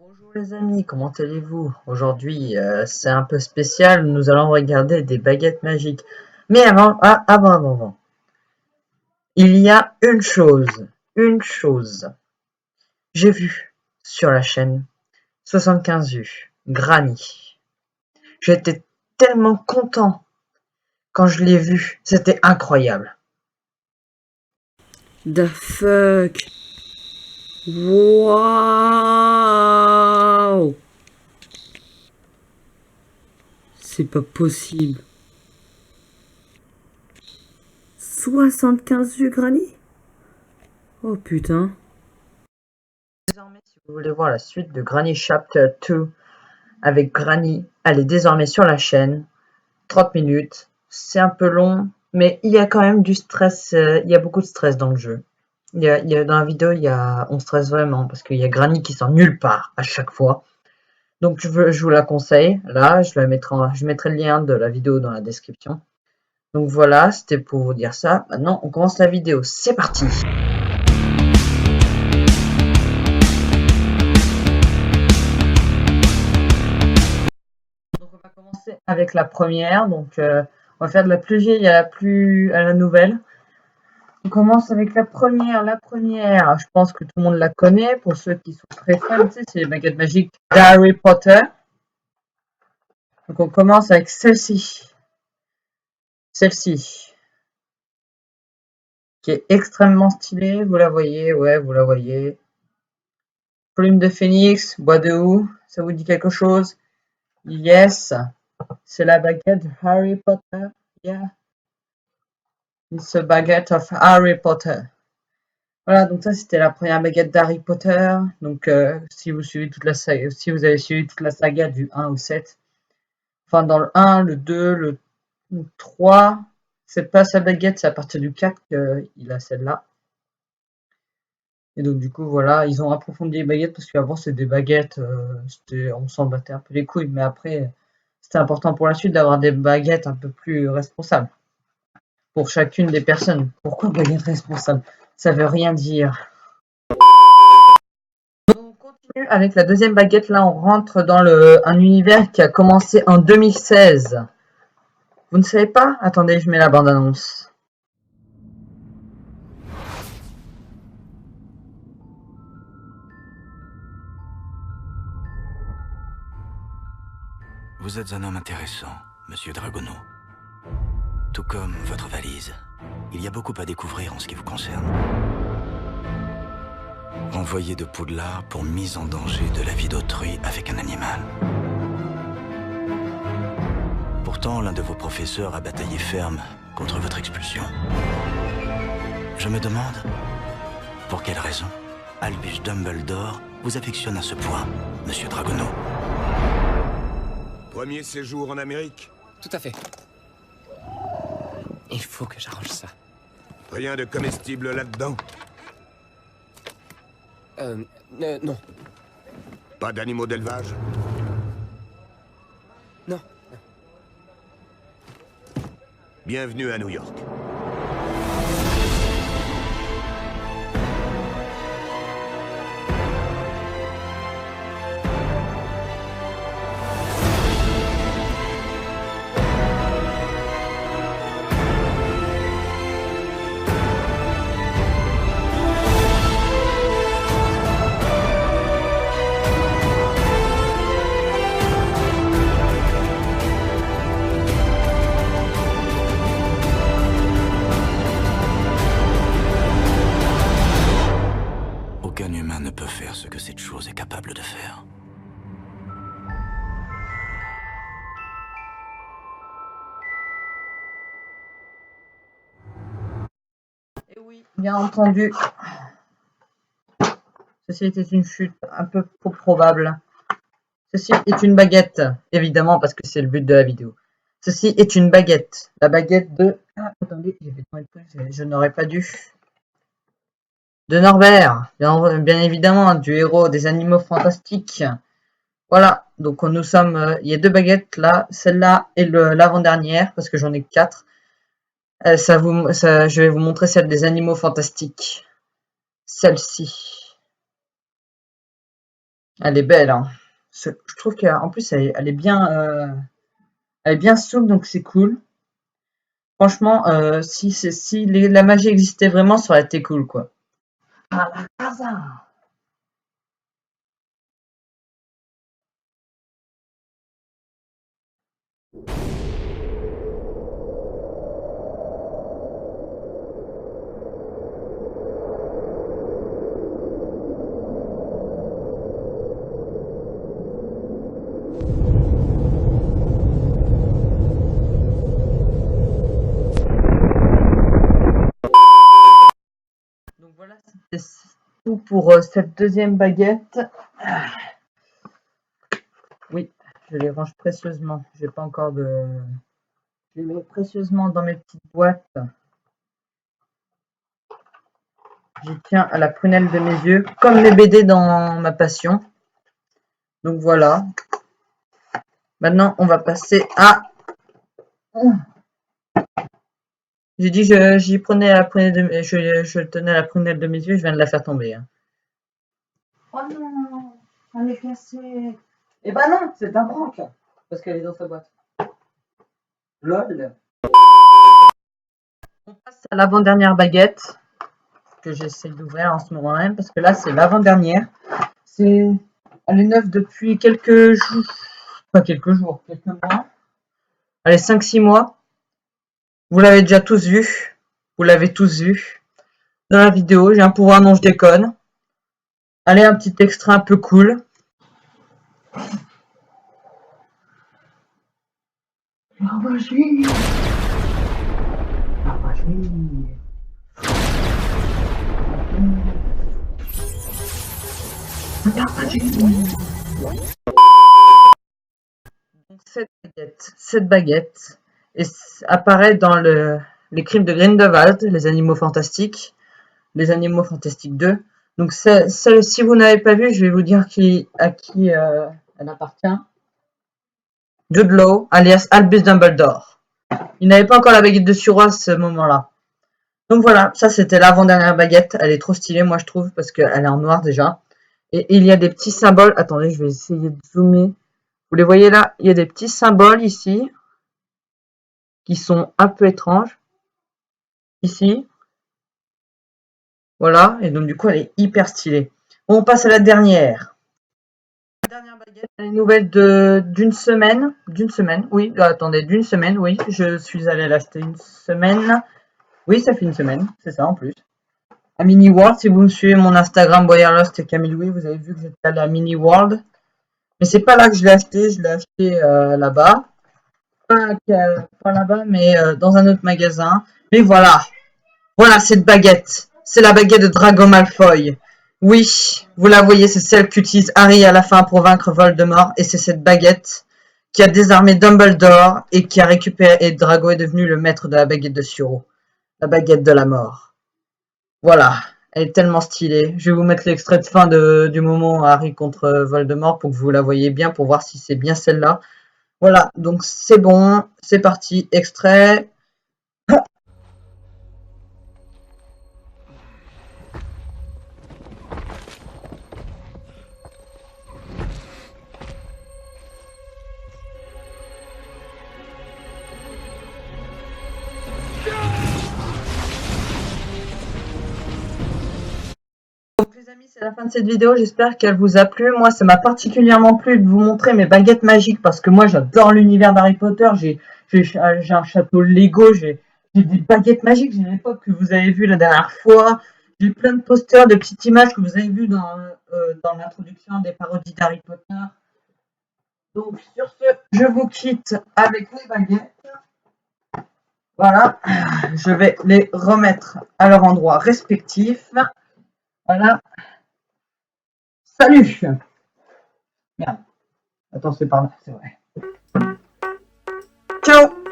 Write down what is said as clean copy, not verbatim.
Bonjour les amis, comment allez-vous? Aujourd'hui, c'est un peu spécial, nous allons regarder des baguettes magiques. Mais avant, il y a une chose. J'ai vu sur la chaîne 75 vues, Granny. J'étais tellement content quand je l'ai vu, c'était incroyable. The fuck? Waouh! C'est pas possible. 75 vues, Granny? Oh putain. Désormais, si vous voulez voir la suite de Granny Chapter 2 avec Granny, elle est désormais sur la chaîne. 30 minutes, c'est un peu long, mais il y a quand même du stress, il y a beaucoup de stress dans le jeu. Dans la vidéo, on stresse vraiment parce qu'il y a Granny qui sort nulle part à chaque fois. Donc je vous la conseille. Là, je mettrai le lien de la vidéo dans la description. Donc voilà, c'était pour vous dire ça. Maintenant, on commence la vidéo. C'est parti! Donc on va commencer avec la première. Donc on va faire de la plus vieille à la nouvelle. On commence avec la première. La première, je pense que tout le monde la connaît. Pour ceux qui sont très fans, tu sais, c'est les baguettes magiques d'Harry Potter. Donc on commence avec celle-ci. Celle-ci, qui est extrêmement stylée. Vous la voyez? Ouais, vous la voyez. Plume de phénix, bois de houx, ça vous dit quelque chose? Yes, c'est la baguette de Harry Potter. Yeah, it's a baguette of Harry Potter. Voilà, donc ça c'était la première baguette d'Harry Potter. Donc si vous suivez toute la saga, si vous avez suivi toute la saga du 1 au 7, enfin dans le 1, le 2, le 3, c'est pas sa baguette, c'est à partir du 4 qu'il a celle-là. Et donc du coup voilà, ils ont approfondi les baguettes parce qu'avant c'était des baguettes, on s'en battait un peu les couilles, mais après c'était important pour la suite d'avoir des baguettes un peu plus responsables pour chacune des personnes. Pourquoi baguette responsable? Ça veut rien dire. On continue avec la deuxième baguette. Là, on rentre dans un univers qui a commencé en 2016. Vous ne savez pas? Attendez, je mets la bande-annonce. Vous êtes un homme intéressant, Monsieur Dragono. Tout comme votre valise. Il y a beaucoup à découvrir en ce qui vous concerne. Envoyé de Poudlard pour mise en danger de la vie d'autrui avec un animal. Pourtant, l'un de vos professeurs a bataillé ferme contre votre expulsion. Je me demande, pour quelle raison Albus Dumbledore vous affectionne à ce point, Monsieur Dragono. Premier séjour en Amérique? Tout à fait. Il faut que j'arrange ça. Rien de comestible là-dedans? Non. Pas d'animaux d'élevage? Non. Bienvenue à New York. Aucun humain ne peut faire ce que cette chose est capable de faire. Et oui, bien entendu. Ceci était une chute un peu trop probable. Ceci est une baguette, évidemment, parce que c'est le but de la vidéo. Ceci est une baguette. La baguette de... Ah, attendez, je n'aurais pas dû. De Norbert, bien évidemment, du héros des animaux fantastiques. Voilà, donc nous sommes... il y a deux baguettes là, celle-là et l'avant-dernière, parce que j'en ai 4. Je vais vous montrer celle des animaux fantastiques. Celle-ci. Elle est belle, hein. Je trouve qu'en plus, elle est bien souple, donc c'est cool. Franchement, si la magie existait vraiment, ça aurait été cool, quoi. Ah, la casa! Donc voilà, c'était tout pour cette deuxième baguette. Oui, je les range précieusement. J'ai pas encore de. Je les mets précieusement dans mes petites boîtes. J'y tiens à la prunelle de mes yeux, comme mes BD dans ma passion. Donc voilà. Maintenant, on va passer à. J'ai dit j'y prenais à la prunelle de je tenais à la prunelle de mes yeux, je viens de la faire tomber. Hein. Oh non, elle est cassée. Eh ben non, c'est un prank. Parce qu'elle est dans sa boîte. LOL. On passe à l'avant-dernière baguette que j'essaie d'ouvrir en ce moment même parce que là c'est l'avant-dernière. Elle est neuve depuis quelques jours, pas quelques jours, quelques mois. Allez, 5-6 mois. Vous l'avez déjà tous vu. Vous l'avez tous vu. Dans la vidéo, j'ai un pouvoir non je déconne. Allez, un petit extrait un peu cool. La magie. La magie. La magie. Donc cette baguette apparaît dans les crimes de Grindelwald, les animaux fantastiques 2. Donc si vous n'avez pas vu, je vais vous dire à qui elle appartient. Jude Law, alias Albus Dumbledore. Il n'avait pas encore la baguette de Suro à ce moment-là. Donc voilà, ça c'était l'avant-dernière baguette. Elle est trop stylée, moi je trouve, parce qu'elle est en noir déjà. Et il y a des petits symboles. Attendez, je vais essayer de zoomer. Vous les voyez là? Il y a des petits symboles ici qui sont un peu étranges. Ici. Voilà, et donc du coup elle est hyper stylée. Bon, on passe à la dernière. La dernière baguette, elle est nouvelle d'une semaine. Oui. Attendez, d'une semaine, oui. Je suis allée l'acheter une semaine. Oui, ça fait une semaine, c'est ça en plus. À Mini World, si vous me suivez mon Instagram Boyerlost et Camille Louis, vous avez vu que j'étais allée à Mini World. Mais c'est pas là que je l'ai acheté là-bas. Pas là-bas, mais dans un autre magasin. Mais voilà, cette baguette. C'est la baguette de Drago Malfoy. Oui, vous la voyez, c'est celle qu'utilise Harry à la fin pour vaincre Voldemort. Et c'est cette baguette qui a désarmé Dumbledore et qui a récupéré. Et Drago est devenu le maître de la baguette de Suro. La baguette de la mort. Voilà, elle est tellement stylée. Je vais vous mettre l'extrait de fin du moment Harry contre Voldemort pour que vous la voyez bien, pour voir si c'est bien celle-là. Voilà, donc c'est bon, c'est parti, extrait. Donc les amis, c'est la fin de cette vidéo, j'espère qu'elle vous a plu. Moi, ça m'a particulièrement plu de vous montrer mes baguettes magiques parce que moi, j'adore l'univers d'Harry Potter. J'ai un château Lego, j'ai des baguettes magiques, j'ai l'époque que vous avez vu la dernière fois. J'ai plein de posters, de petites images que vous avez vues dans l'introduction des parodies d'Harry Potter. Donc sur ce, je vous quitte avec les baguettes. Voilà, je vais les remettre à leur endroit respectif. Voilà. Salut! Merde. Attends, c'est par là, c'est vrai. Ciao!